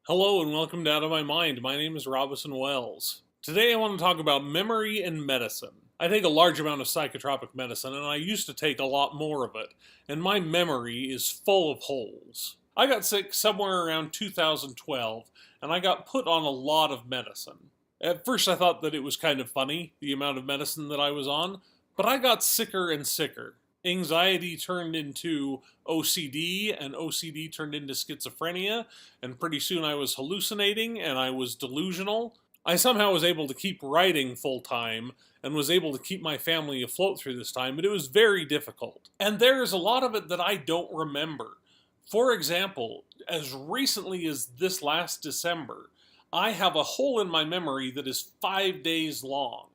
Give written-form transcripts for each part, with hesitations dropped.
Hello and welcome to Out of My Mind. My name is Robison Wells. Today I want to talk about memory and medicine. I take a large amount of psychotropic medicine and I used to take a lot more of it, and my memory is full of holes. I got sick somewhere around 2012 and I got put on a lot of medicine. At first I thought that it was kind of funny, the amount of medicine that I was on, but I got sicker and sicker. Anxiety turned into OCD, and OCD turned into schizophrenia, and pretty soon I was hallucinating and I was delusional. I somehow was able to keep writing full time and was able to keep my family afloat through this time, but it was very difficult. And there's a lot of it that I don't remember. For example, as recently as this last December, I have a hole in my memory that is 5 days long.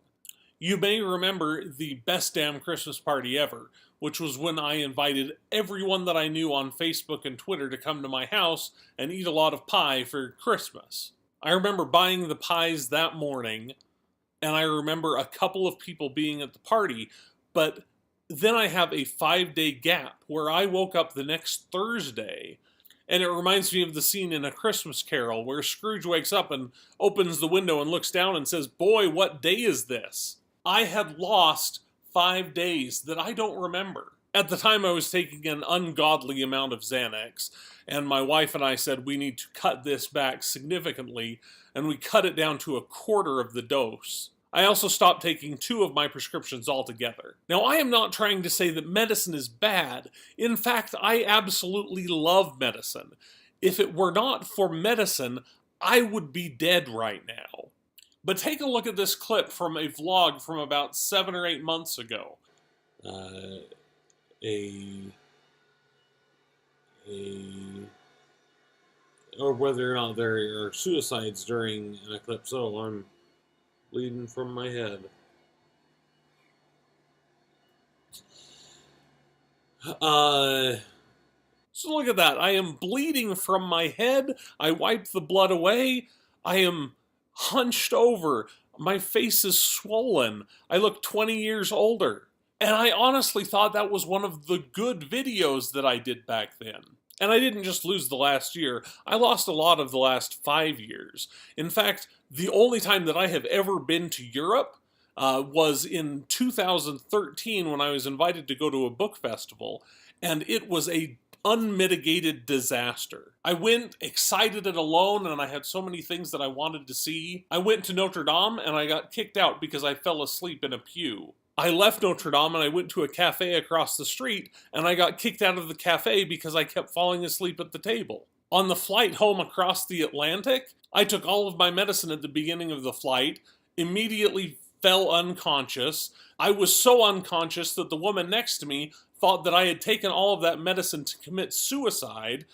You may remember the best damn Christmas party ever, which was when I invited everyone that I knew on Facebook and Twitter to come to my house and eat a lot of pie for Christmas. I remember buying the pies that morning, and I remember a couple of people being at the party, but then I have a 5-day gap where I woke up the next Thursday, and it reminds me of the scene in A Christmas Carol where Scrooge wakes up and opens the window and looks down and says, "Boy, what day is this?" I had lost 5 days that I don't remember. At the time I was taking an ungodly amount of Xanax, and my wife and I said we need to cut this back significantly, and we cut it down to a quarter of the dose. I also stopped taking 2 of my prescriptions altogether. Now, I am not trying to say that medicine is bad. In fact, I absolutely love medicine. If it were not for medicine, I would be dead right now. But take a look at this clip from a vlog from about 7 or 8 months ago. Or whether or not there are suicides during an eclipse. Oh, I'm bleeding from my head. So look at that. I am bleeding from my head. I wiped the blood away. I am hunched over. My face is swollen. I look 20 years older. And I honestly thought that was one of the good videos that I did back then. And I didn't just lose the last year. I lost a lot of the last 5 years. In fact, the only time that I have ever been to Europe was in 2013 when I was invited to go to a book festival. And it was a unmitigated disaster. I went excited and alone, and I had so many things that I wanted to see. I went to Notre Dame and I got kicked out because I fell asleep in a pew. I left Notre Dame and I went to a cafe across the street, and I got kicked out of the cafe because I kept falling asleep at the table. On the flight home across the Atlantic, I took all of my medicine at the beginning of the flight, immediately fell unconscious. I was so unconscious that the woman next to me thought that I had taken all of that medicine to commit suicide.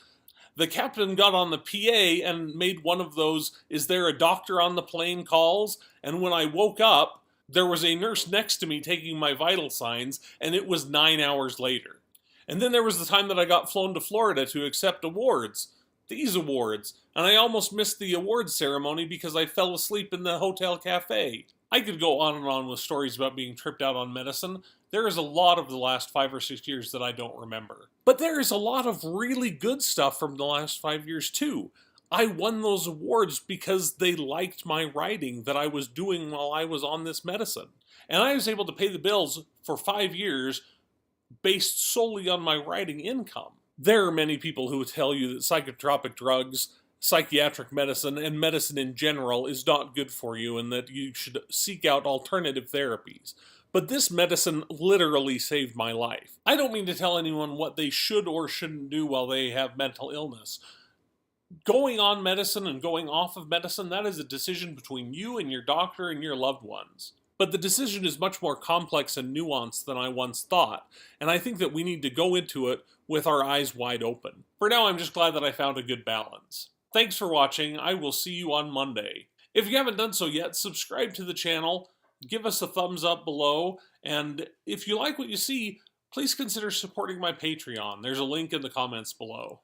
The captain got on the PA and made one of those, "Is there a doctor on the plane?" calls, and when I woke up, there was a nurse next to me taking my vital signs, and it was 9 hours later. And then there was the time that I got flown to Florida to accept awards. These awards. And I almost missed the awards ceremony because I fell asleep in the hotel cafe. I could go on and on with stories about being tripped out on medicine. There is a lot of the last 5 or 6 years that I don't remember. But there is a lot of really good stuff from the last 5 years too. I won those awards because they liked my writing that I was doing while I was on this medicine. And I was able to pay the bills for 5 years based solely on my writing income. There are many people who tell you that psychotropic drugs, psychiatric medicine, and medicine in general is not good for you and that you should seek out alternative therapies. But this medicine literally saved my life. I don't mean to tell anyone what they should or shouldn't do while they have mental illness. Going on medicine and going off of medicine, that is a decision between you and your doctor and your loved ones. But the decision is much more complex and nuanced than I once thought, and I think that we need to go into it with our eyes wide open. For now, I'm just glad that I found a good balance. Thanks for watching. I will see you on Monday. If you haven't done so yet, subscribe to the channel, give us a thumbs up below, and if you like what you see, please consider supporting my Patreon. There's a link in the comments below.